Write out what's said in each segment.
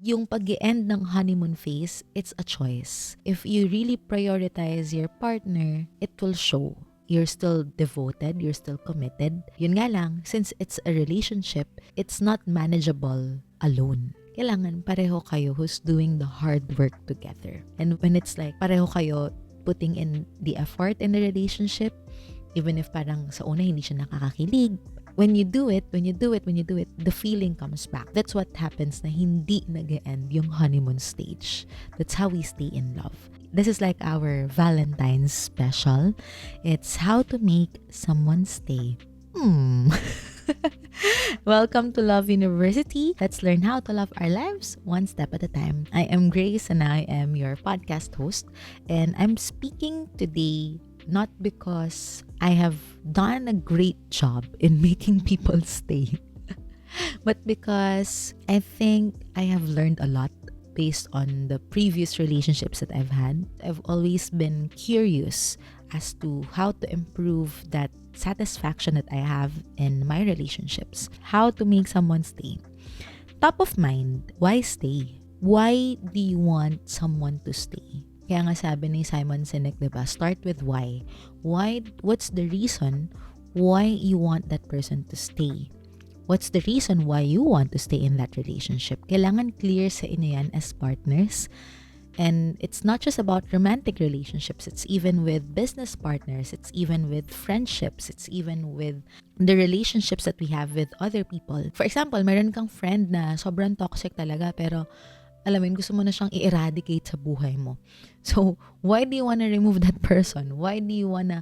yung pag-end ng honeymoon phase, it's a choice. If you really prioritize your partner, it will show. You're still devoted, you're still committed. Yun nga lang, since it's a relationship, it's not manageable alone. Kailangan pareho kayo who's doing the hard work together. And when it's like pareho kayo putting in the effort in the relationship, even if parang sa una hindi siya nakakakilig, when you do it, the feeling comes back. That's what happens na hindi nag-end yung honeymoon stage. That's how we stay in love. This is like our Valentine's special. It's how to make someone stay. Welcome to Love University. Let's learn how to love our lives one step at a time. I am Grace and I am your podcast host. And I'm speaking today not because I have done a great job in making people stay, but because I think I have learned a lot based on the previous relationships that I've had. I've always been curious as to how to improve that satisfaction that I have in my relationships. How to make someone stay. Top of mind, why stay? Why do you want someone to stay? Kaya nga sabi ni Simon Sinek, diba? Start with why. What's the reason why you want that person to stay? What's the reason why you want to stay in that relationship? Kailangan clear sa inyo yan as partners. And it's not just about romantic relationships. It's even with business partners. It's even with friendships. It's even with the relationships that we have with other people. For example, meron kang friend na sobrang toxic talaga pero alam mo, gusto mo na siyang i-eradicate sa buhay mo. So, why do you wanna remove that person? Why do you wanna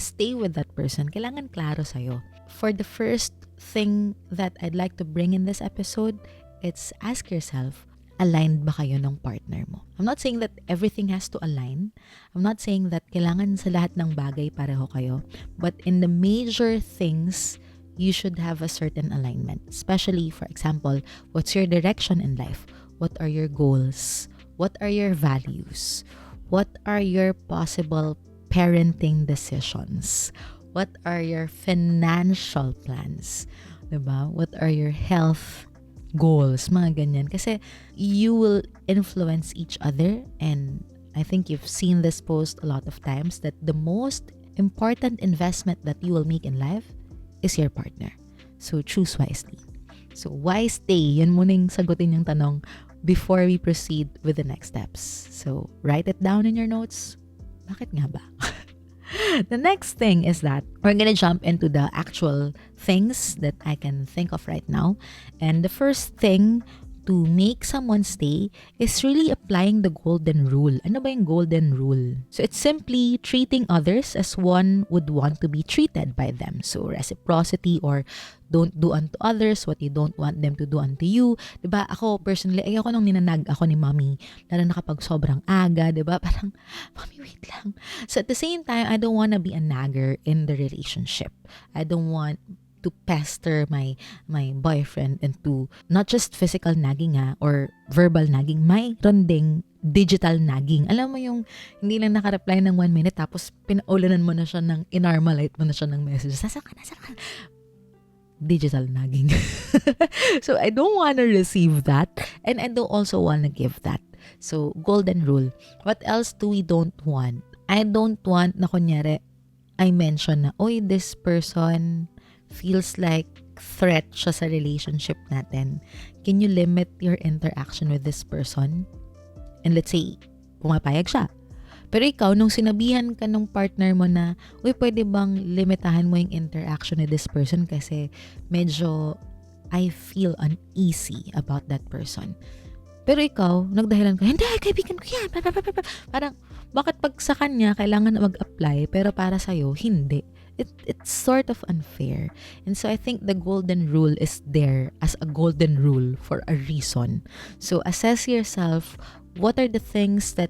stay with that person? Kailangan klaro sa'yo. For the first thing that I'd like to bring in this episode, it's ask yourself, aligned ba kayo ng partner mo? I'm not saying that everything has to align. I'm not saying that kailangan sa lahat ng bagay pareho kayo. But in the major things, you should have a certain alignment. Especially, for example, what's your direction in life? What are your goals? What are your values? What are your possible parenting decisions? What are your financial plans? Diba? What are your health goals? Mga ganyan. Kasi you will influence each other, and I think you've seen this post a lot of times that the most important investment that you will make in life is your partner. So choose wisely. So why stay? Yan muna yung sagutin yung tanong before we proceed with the next steps. So write it down in your notes. Bakit nga ba? The next thing is that we're gonna jump into the actual things that I can think of right now. And the first thing to make someone stay is really applying the golden rule. Ano ba yung golden rule? So it's simply treating others as one would want to be treated by them. So reciprocity, or don't do unto others what you don't want them to do unto you. Diba? Ako personally, ayoko nung ninanag ako ni mommy, lalo na kapag sobrang aga, diba? Parang, mommy, wait lang. So at the same time, I don't wanna be a nagger in the relationship. I don't want to pester my boyfriend into not just physical nagging or verbal nagging, mayroon ding digital nagging. Alam mo yung hindi lang nakareply ng 1 minute tapos pinaulanan mo na siya ng inarmalite mo na siya ng message. Nasa ka. Digital nagging. So I don't want to receive that, and I don't also want to give that. So golden rule. What else do we don't want? I don't want na kunyari I mention na, oy, this person feels like threat siya sa relationship natin. Can you limit your interaction with this person? And let's say, pumapayag siya. Pero ikaw, nung sinabihan ka nung partner mo na, uy, pwede bang limitahan mo yung interaction with this person kasi medyo I feel uneasy about that person. Pero ikaw, nagdahilan ka, hindi, kaibigan ko yan. Parang, bakit pag sa kanya, kailangan na mag-apply, pero para sa'yo, hindi. It's sort of unfair. And so I think the golden rule is there as a golden rule for a reason. So assess yourself, what are the things that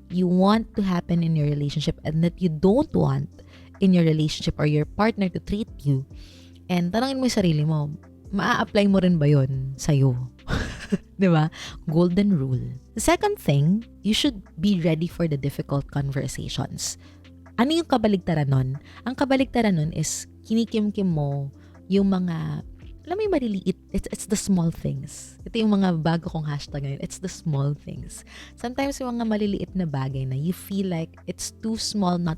you want to happen in your relationship and that you don't want in your relationship or your partner to treat you. And tanongin mo yung sarili mo, maa-apply mo rin ba yun sa'yo? Diba? Golden rule. The second thing, you should be ready for the difficult conversations. Ano yung kabaligtaran nun? Ang kabaligtaran nun is kinikimkim mo yung mga alam mo yung maliliit, it's the small things. Ito yung mga bago kong hashtag ngayon, it's the small things. Sometimes yung mga maliliit na bagay na you feel like it's too small not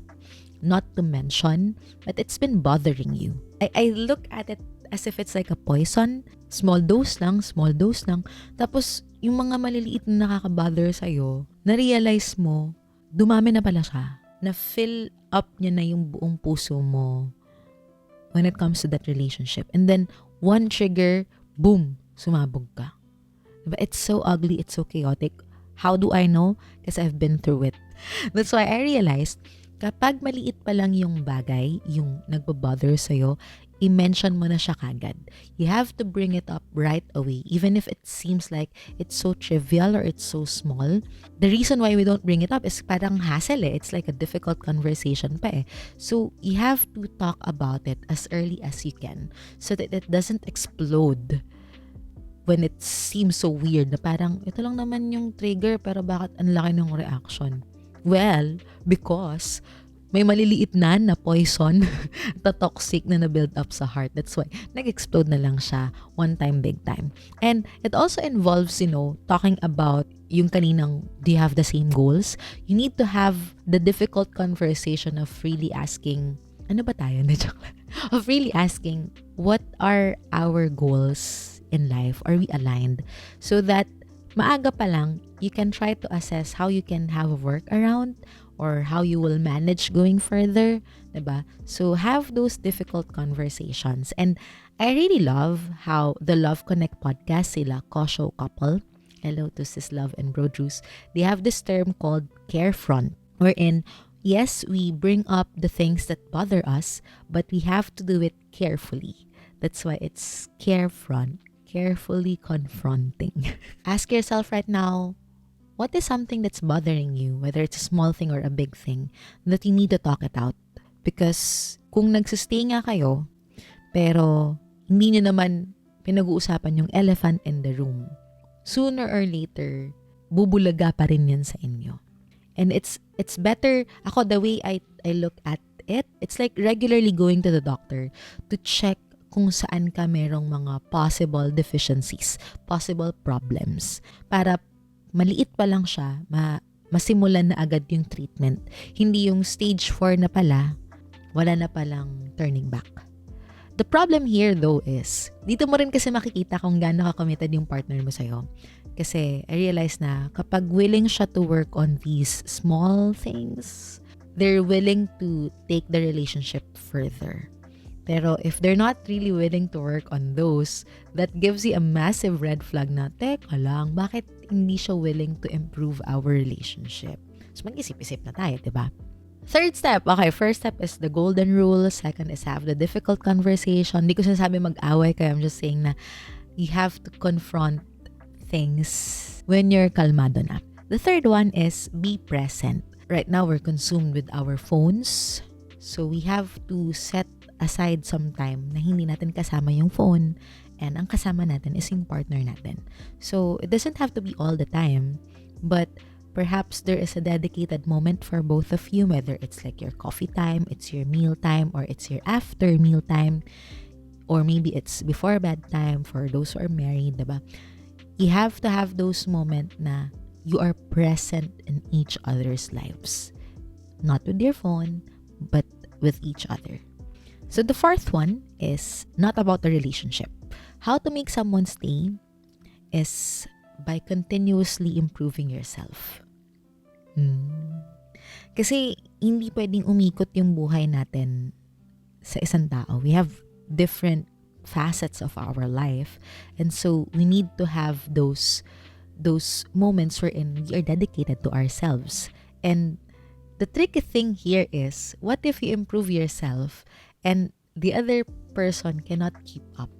to mention, but it's been bothering you. I look at it as if it's like a poison. Small dose lang. Tapos, yung mga maliliit na nakaka-bother sa'yo, na-realize mo, dumami na pala siya. Na-fill up niya na yung buong puso mo when it comes to that relationship. And then, one trigger, boom, sumabog ka. Diba? It's so ugly, it's so chaotic. How do I know? Because I've been through it. That's why I realized, kapag maliit pa lang yung bagay, yung nagbabother sa'yo, i-mention mo na siya kagad. You have to bring it up right away. Even if it seems like it's so trivial or it's so small. The reason why we don't bring it up is parang hassle eh. It's like a difficult conversation pa eh. So, you have to talk about it as early as you can so that it doesn't explode when it seems so weird na parang ito lang naman yung trigger pero bakit ang laki ng reaction? Well, because may maliliit na poison na toxic na na-build up sa heart. That's why nag-explode na lang siya one time, big time. And it also involves, talking about yung kaninang, do you have the same goals? You need to have the difficult conversation of really asking, ano ba tayo? Of really asking, what are our goals in life? Are we aligned? So that maaga pa lang, you can try to assess how you can have a workaround or how you will manage going further, diba? So have those difficult conversations. And I really love how the Love Connect podcast, sila Kosho couple, hello to Sis Love and Bro Juice, they have this term called care front, wherein, yes, we bring up the things that bother us, but we have to do it carefully. That's why it's care front, carefully confronting. Ask yourself right now, what is something that's bothering you, whether it's a small thing or a big thing, that you need to talk it out? Because kung nagsistay nga kayo, pero hindi nyo naman pinag-uusapan yung elephant in the room, sooner or later, bubulaga pa rin yan sa inyo. And it's better, ako the way I look at it, it's like regularly going to the doctor to check kung saan ka merong mga possible deficiencies, possible problems, para maliit pa lang siya, masimulan na agad yung treatment. Hindi yung stage 4 na pala, wala na palang turning back. The problem here though is, dito mo rin kasi makikita kung gaano ka-committed yung partner mo sa'yo. Kasi I realize na kapag willing siya to work on these small things, they're willing to take the relationship further. Pero if they're not really willing to work on those, that gives you a massive red flag na, teka lang, bakit hindi siya willing to improve our relationship? So mag-isip-isip na tayo, diba? Third step, okay, first step is the golden rule. Second is have the difficult conversation. Hindi ko sinasabi mag-away, kaya I'm just saying na you have to confront things when you're kalmado na. The third one is be present. Right now, we're consumed with our phones. So we have to set aside some time na hindi natin kasama yung phone and ang kasama natin is yung partner natin. So, it doesn't have to be all the time, but perhaps there is a dedicated moment for both of you, whether it's like your coffee time, it's your meal time, or it's your after meal time, or maybe it's before bedtime for those who are married, diba? You have to have those moments na you are present in each other's lives. Not with your phone, but with each other. So the fourth one is not about the relationship. How to make someone stay is by continuously improving yourself. Kasi hindi pwedeng umikot yung buhay natin sa isang tao. We have different facets of our life, and so we need to have those moments wherein we are dedicated to ourselves. And the tricky thing here is, what if you improve yourself and the other person cannot keep up?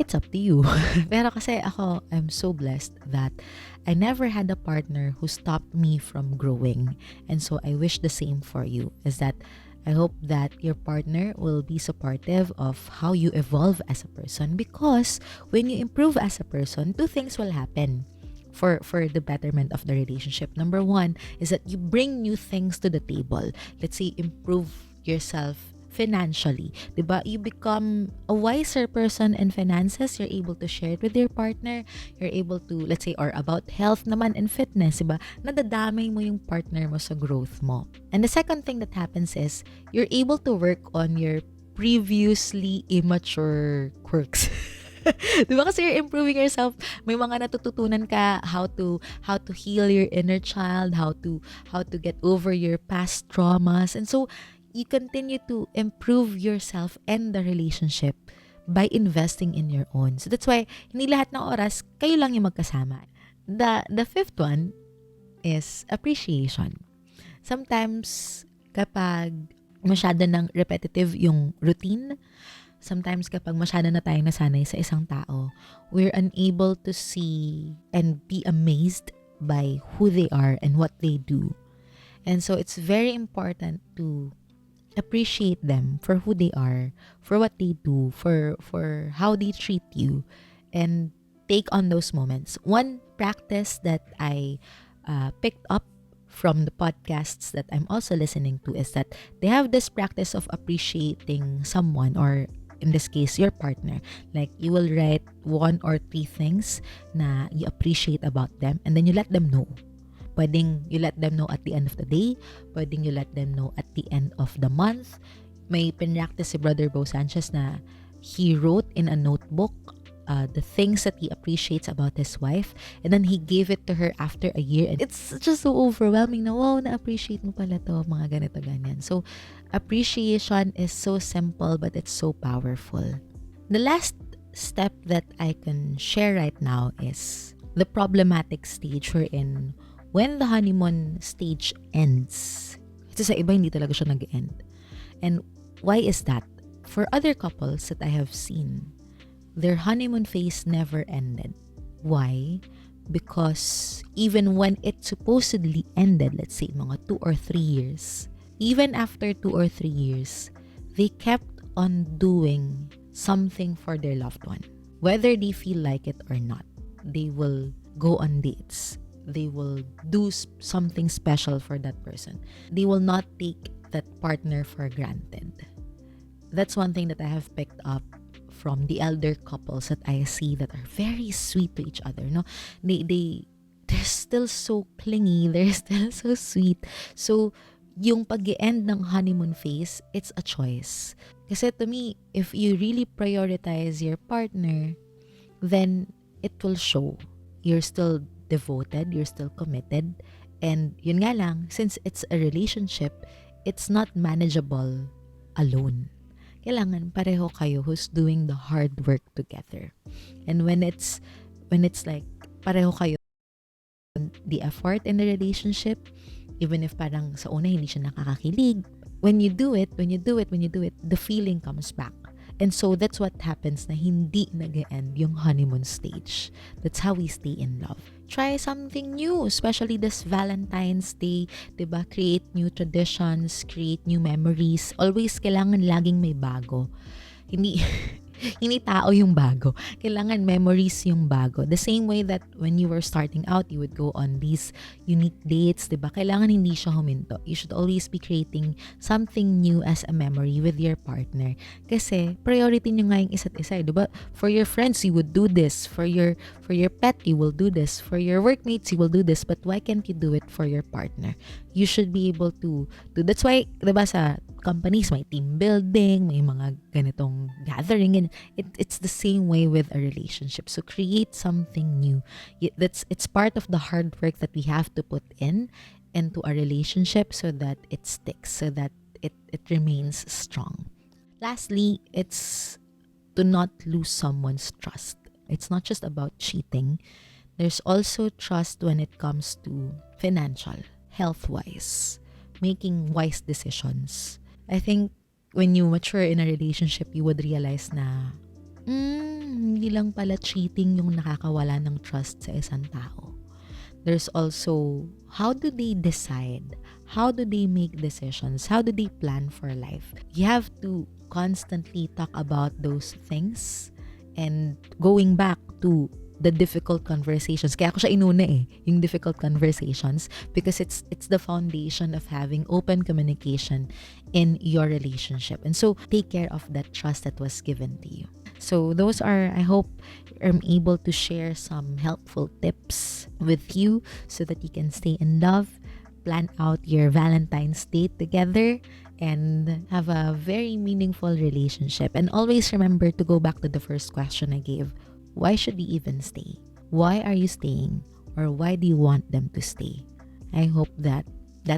It's up to you. Pero kasi ako, I'm so blessed that I never had a partner who stopped me from growing. And so I wish the same for you, is that I hope that your partner will be supportive of how you evolve as a person, because when you improve as a person, two things will happen for the betterment of the relationship. Number one is that you bring new things to the table. Let's say improve yourself financially. Diba? You become a wiser person in finances. You're able to share it with your partner. You're able to, let's say, or about health naman and fitness, diba? Nadadamay mo yung partner mo sa growth mo. And the second thing that happens is, you're able to work on your previously immature quirks. Diba kasi you're improving yourself, may mga natututunan ka how to heal your inner child, how to get over your past traumas. And so you continue to improve yourself and the relationship by investing in your own. So that's why hindi lahat ng oras kayo lang yung magkasama. The fifth one is appreciation. Sometimes kapag masyado ng repetitive yung routine, sometimes kapag masyado na tayong nasanay sa isang tao, we're unable to see and be amazed by who they are and what they do. And so it's very important to appreciate them for who they are, for what they do, for how they treat you, and take on those moments. One practice that I picked up from the podcasts that I'm also listening to is that they have this practice of appreciating someone, or in this case, your partner. Like, you will write 1 or 3 things na you appreciate about them, and then you let them know. Pwedeng you let them know at the end of the day. Pwedeng you let them know at the end of the month. May pinractice si Brother Bo Sanchez na he wrote in a notebook the things that he appreciates about his wife, and then he gave it to her after a year, and it's just so overwhelming na wow, na-appreciate mo pala to, mga ganito ganyan. So appreciation is so simple, but it's so powerful. The last step that I can share right now is the problematic stage we're in when the honeymoon stage ends. Kasi sa iba hindi talaga siya nag-end. And why is that? For other couples that I have seen, their honeymoon phase never ended. Why? Because even when it supposedly ended, let's say mga 2 or 3 years, even after 2 or 3 years, they kept on doing something for their loved one. Whether they feel like it or not, they will go on dates. They will do something special for that person. They will not take that partner for granted. That's one thing that I have picked up from the elder couples that I see that are very sweet to each other. No, they're still so clingy. They're still so sweet. So yung pag-end ng honeymoon phase, it's a choice. Kasi to me, if you really prioritize your partner, then it will show. You're still devoted, you're still committed, and yun nga lang, since it's a relationship, it's not manageable alone. Kailangan pareho kayo who's doing the hard work together. And when it's like pareho kayo the effort in the relationship, even if parang sa una hindi siya nakakakilig, when you do it, the feeling comes back. And so that's what happens na hindi nag-end yung honeymoon stage. That's how we stay in love. Try something new, especially this Valentine's Day, 'di ba? Create new traditions, create new memories. Always kailangan laging may bago. Hindi hindi tao yung bago. Kailangan memories yung bago. The same way that when you were starting out, you would go on these unique dates, diba? Kailangan hindi siya huminto. You should always be creating something new as a memory with your partner. Kasi priority nyo nga yung isa't isa, diba? For your friends, you would do this. For your pet, you will do this. For your workmates, you will do this. But why can't you do it for your partner? You should be able to do. That's why, diba, sa companies, may team building, may mga ganitong gathering, and it's the same way with a relationship. So create something new. It's part of the hard work that we have to put into a relationship so that it sticks, so that it remains strong. Lastly, it's to not lose someone's trust. It's not just about cheating. There's also trust when it comes to financial, health-wise, making wise decisions. I think when you mature in a relationship, you would realize na hindi lang pala cheating yung nakakawala ng trust sa isang tao. There's also, how do they decide? How do they make decisions? How do they plan for life? You have to constantly talk about those things, and going back to the difficult conversations. Kaya ako siya inuna yung difficult conversations, because it's the foundation of having open communication in your relationship. And so take care of that trust that was given to you. So those are, I hope I'm able to share some helpful tips with you so that you can stay in love, plan out your Valentine's date together, and have a very meaningful relationship. And always remember to go back to the first question I gave. Why should you even stay? Why are you staying? Or why do you want them to stay? I hope that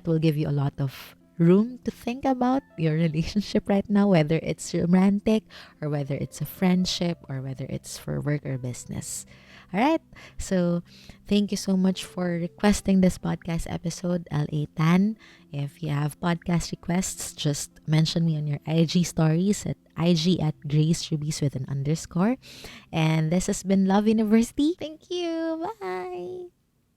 will give you a lot of room to think about your relationship right now, whether it's romantic or whether it's a friendship or whether it's for work or business. All right. So thank you so much for requesting this podcast episode, LA Tan. If you have podcast requests, just mention me on your IG stories at IG at Grace Rubies with an underscore. And this has been Love University. Thank you. Bye.